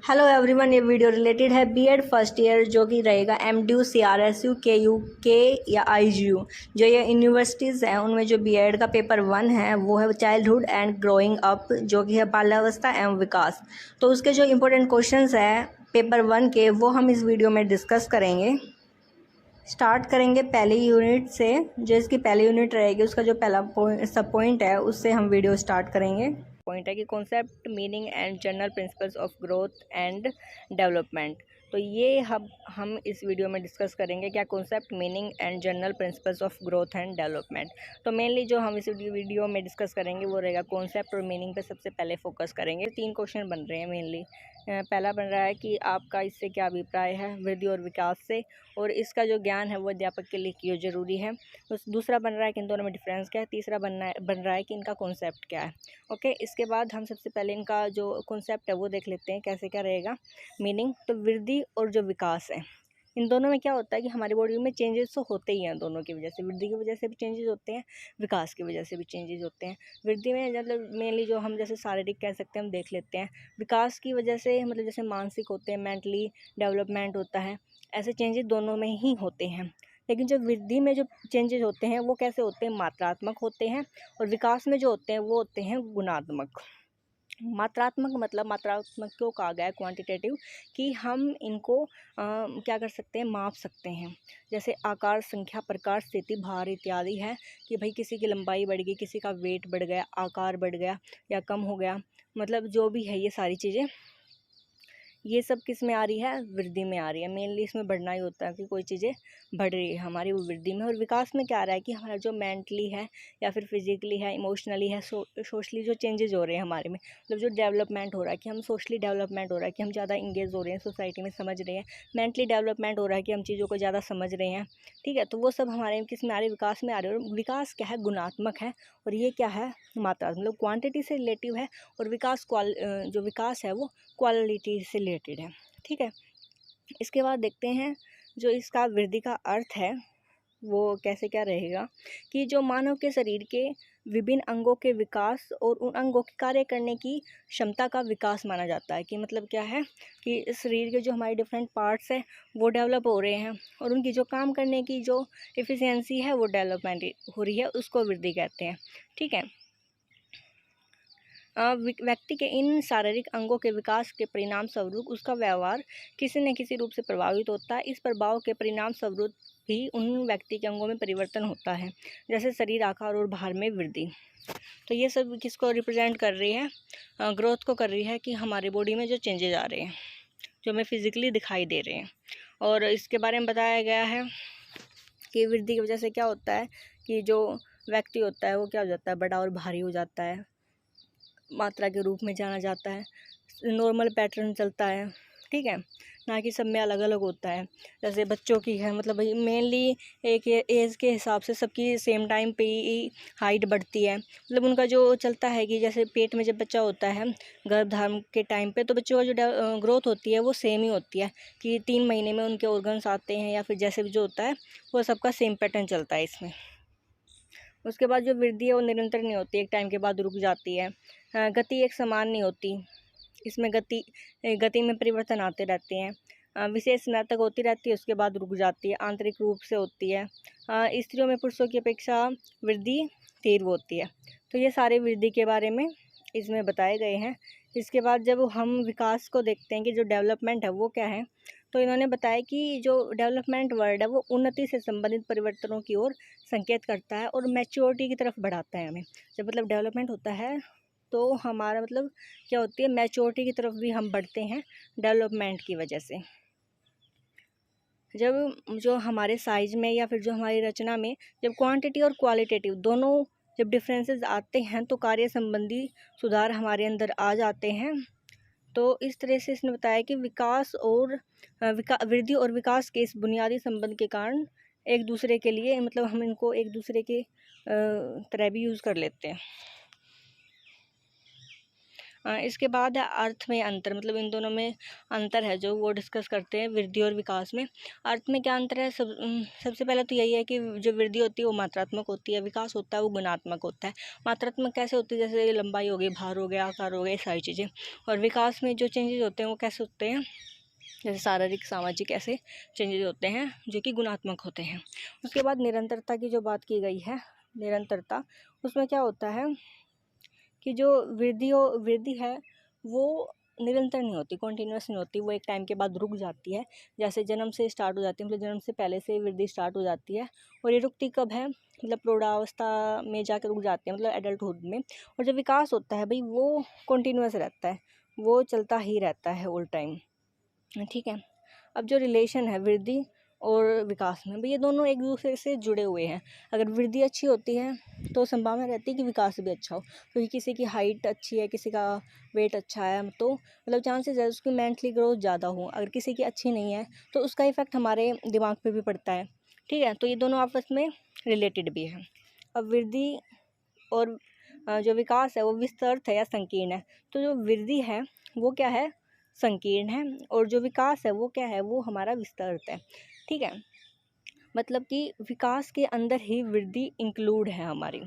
Hello everyone, ये video related है BEd first year जो कि रहेगा एमडीयू, सीआरएसयू, केयू के या आईजीयू। जो ये यूनिवर्सिटीज़ हैं उनमें जो बीएड का पेपर 1 है वो है चाइल्डहुड एंड ग्रोइंग अप, जो कि है बाल्यावस्था एवं विकास। तो उसके जो इम्पोर्टेंट क्वेश्चंस हैं पेपर 1 के वो हम इस वीडियो में डिस्कस करेंगे। स्टार्ट करेंगे पहली यूनिट से। जो इसकी पहली यूनिट रहेगी उसका जो पहला सब पॉइंट है उससे हम वीडियो स्टार्ट करेंगे। पॉइंट है कि concept, meaning and general principles of growth and development. तो ये हम इस वीडियो में डिस्कस करेंगे क्या concept, meaning and general principles of growth and development. तो मेनली जो हम इस वीडियो में डिस्कस करेंगे वो रहेगा कॉन्सेप्ट और मीनिंग पे सबसे पहले फोकस करेंगे। 3 क्वेश्चन बन रहे हैं मेनली। पहला बन रहा है कि आपका इससे क्या अभिप्राय है वृद्धि और विकास से, और इसका जो ज्ञान है वो अध्यापक के लिए क्यों ज़रूरी है। दूसरा बन रहा है कि इन दोनों में डिफरेंस क्या है। तीसरा बन रहा है कि इनका कॉन्सेप्ट क्या है। ओके, इसके बाद हम सबसे पहले इनका जो कॉन्सेप्ट है वो देख लेते हैं कैसे क्या रहेगा। मीनिंग, तो वृद्धि और जो विकास है इन दोनों में क्या होता है कि हमारी बॉडी में चेंजेस तो होते ही हैं दोनों की वजह से। वृद्धि की वजह से भी चेंजेस होते हैं, विकास की वजह से भी चेंजेस होते हैं। वृद्धि में मतलब मेनली जो हम जैसे शारीरिक कह सकते हैं हम देख लेते हैं। विकास की वजह से मतलब जैसे मानसिक होते हैं, मेंटली डेवलपमेंट होता है। ऐसे चेंजेस दोनों में ही होते हैं। लेकिन जो वृद्धि में जो चेंजेस होते हैं वो कैसे होते हैं, मात्रात्मक होते हैं। और विकास में जो होते हैं वो होते हैं गुणात्मक। मात्रात्मक मतलब मात्रात्मक क्यों कहा गया है, क्वांटिटेटिव, कि हम इनको क्या कर सकते हैं, माप सकते हैं। जैसे आकार, संख्या, प्रकार, स्थिति, भार इत्यादि है कि भाई किसी की लंबाई बढ़ गई, किसी का वेट बढ़ गया, आकार बढ़ गया या कम हो गया, मतलब जो भी है ये सारी चीज़ें ये सब किस में आ रही है, वृद्धि में आ रही है। मेनली इसमें बढ़ना ही होता है कि कोई चीज़ें बढ़ रही है हमारी वो वृद्धि में। और विकास में क्या आ रहा है कि हमारा जो मेंटली है या फिर फिजिकली है, इमोशनली है, सोशली जो चेंजेस हो रहे हैं हमारे में, मतलब जो डेवलपमेंट हो रहा है कि हम सोशली डेवलपमेंट हो रहा है कि हम ज़्यादा इंगेज हो रहे हैं सोसाइटी में, समझ रहे हैं। मेंटली डेवलपमेंट हो रहा है कि हम चीज़ों को ज़्यादा समझ रहे हैं। ठीक है, तो वो सब हमारे किस में आ रही है, विकास में आ रही है। और विकास क्या है, गुणात्मक है, और ये क्या है, मात्रा, मतलब क्वांटिटी से रिलेटिव है। और जो विकास है वो क्वालिटी से रिलेटेड है। ठीक है, इसके बाद देखते हैं जो इसका वृद्धि का अर्थ है वो कैसे क्या रहेगा। कि जो मानव के शरीर के विभिन्न अंगों के विकास और उन अंगों के कार्य करने की क्षमता का विकास माना जाता है। कि मतलब क्या है कि इस शरीर के जो हमारे डिफरेंट पार्ट्स हैं वो डेवलप हो रहे हैं, और उनकी जो काम करने की जो एफिशिएंसी है वो डेवलपमेंट हो रही है, उसको वृद्धि कहते हैं। ठीक है, व्यक्ति के इन शारीरिक अंगों के विकास के परिणाम स्वरूप उसका व्यवहार किसी न किसी रूप से प्रभावित होता है। इस प्रभाव के परिणाम स्वरूप भी उन व्यक्ति के अंगों में परिवर्तन होता है, जैसे शरीर आकार और भार में वृद्धि। तो ये सब किसको रिप्रेजेंट कर रही है, ग्रोथ को कर रही है, कि हमारी बॉडी में जो चेंजेज आ रहे हैं जो हमें फिजिकली दिखाई दे रहे हैं। और इसके बारे में बताया गया है कि वृद्धि की वजह से क्या होता है कि जो व्यक्ति होता है वो क्या हो जाता है, बड़ा और भारी हो जाता है, मात्रा के रूप में जाना जाता है, नॉर्मल पैटर्न चलता है। ठीक है, ना कि सब में अलग अलग होता है। जैसे बच्चों की है, मतलब मेनली एक एज के हिसाब से सबकी सेम टाइम पे ही हाइट बढ़ती है। मतलब उनका जो चलता है कि जैसे पेट में जब बच्चा होता है गर्भधारण के टाइम पे, तो बच्चों का जो ग्रोथ होती है वो सेम ही होती है, कि 3 महीने में उनके ऑर्गन्स आते हैं या फिर जैसे भी जो होता है वो सबका सेम पैटर्न चलता है इसमें। उसके बाद जो वृद्धि है वो निरंतर नहीं होती, एक टाइम के बाद रुक जाती है। गति एक समान नहीं होती, इसमें गति में परिवर्तन आते रहते हैं। विशेष समय तक होती रहती है, उसके बाद रुक जाती है, आंतरिक रूप से होती है। स्त्रियों में पुरुषों की अपेक्षा वृद्धि तीव्र होती है। तो ये सारे वृद्धि के बारे में इसमें बताए गए हैं। इसके बाद जब हम विकास को देखते हैं कि जो डेवलपमेंट है वो क्या है, तो इन्होंने बताया कि जो डेवलपमेंट वर्ड है वो उन्नति से संबंधित परिवर्तनों की ओर संकेत करता है और मैच्योरिटी की तरफ बढ़ाता है हमें। जब मतलब डेवलपमेंट होता है तो हमारा मतलब क्या होती है, मैच्योरिटी की तरफ भी हम बढ़ते हैं डेवलपमेंट की वजह से। जब जो हमारे साइज में या फिर जो हमारी रचना में जब क्वांटिटी और क्वालिटेटिव दोनों जब डिफरेंसेस आते हैं तो कार्य संबंधी सुधार हमारे अंदर आ जाते हैं। तो इस तरह से इसने बताया कि वृद्धि और विकास के इस बुनियादी संबंध के कारण एक दूसरे के लिए, मतलब हम इनको एक दूसरे के तरह भी यूज़ कर लेते हैं। इसके बाद है अर्थ में अंतर, मतलब इन दोनों में अंतर है जो वो डिस्कस करते हैं वृद्धि और विकास में। अर्थ में क्या अंतर है? सबसे पहले तो यही है कि जो वृद्धि होती है वो मात्रात्मक होती है, विकास होता है वो गुणात्मक होता है। मात्रात्मक कैसे होती है? जैसे लंबाई हो गई, भार हो गया, आकार हो गया, सारी चीज़ें। और विकास में जो चेंजेस होते हैं वो कैसे होते हैं? जैसे शारीरिक, सामाजिक, ऐसे चेंजेस होते हैं जो कि गुणात्मक होते हैं। उसके बाद निरंतरता की जो बात की गई है, निरंतरता, उसमें क्या होता है कि जो वृद्धि है वो निरंतर नहीं होती, कॉन्टीन्यूस नहीं होती, वो एक टाइम के बाद रुक जाती है। जैसे जन्म से स्टार्ट हो जाती है, मतलब जन्म से पहले से वृद्धि स्टार्ट हो जाती है। और ये रुकती कब है? मतलब प्रौढ़ावस्था में जाकर रुक जाती है, मतलब एडल्टहुड में। और जो विकास होता है भाई वो कॉन्टीन्यूस रहता है, वो चलता ही रहता है ऑल टाइम, ठीक है। अब जो रिलेशन है वृद्धि और विकास में, भाई ये दोनों एक दूसरे से जुड़े हुए हैं। अगर वृद्धि अच्छी होती है तो संभावना रहती है कि विकास भी अच्छा हो, क्योंकि किसी की हाइट अच्छी है, किसी का वेट अच्छा है, तो मतलब चांसेस है उसकी मेंटली ग्रोथ ज़्यादा हो। अगर किसी की अच्छी नहीं है तो उसका इफेक्ट हमारे दिमाग पे भी पड़ता है, ठीक है। तो ये दोनों आपस में रिलेटेड भी है। अब वृद्धि और जो विकास है वो विस्तृत है या संकीर्ण है? तो जो वृद्धि है वो क्या है? संकीर्ण है। और जो विकास है वो क्या है? वो हमारा विस्तृत है, ठीक है। मतलब कि विकास के अंदर ही वृद्धि इंक्लूड है हमारी।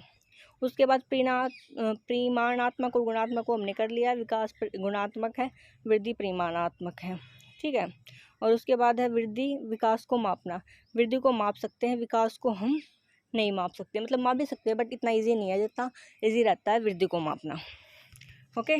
उसके बाद परिमाणात्मक और गुणात्मक को हमने कर लिया। विकास गुणात्मक है, वृद्धि परिमाणात्मक है, ठीक है। और उसके बाद है वृद्धि, विकास को मापना। वृद्धि को माप सकते हैं, विकास को हम नहीं माप सकते, मतलब माप भी सकते हैं बट इतना ईजी नहीं है जितना ईजी रहता है वृद्धि को मापना। ओके।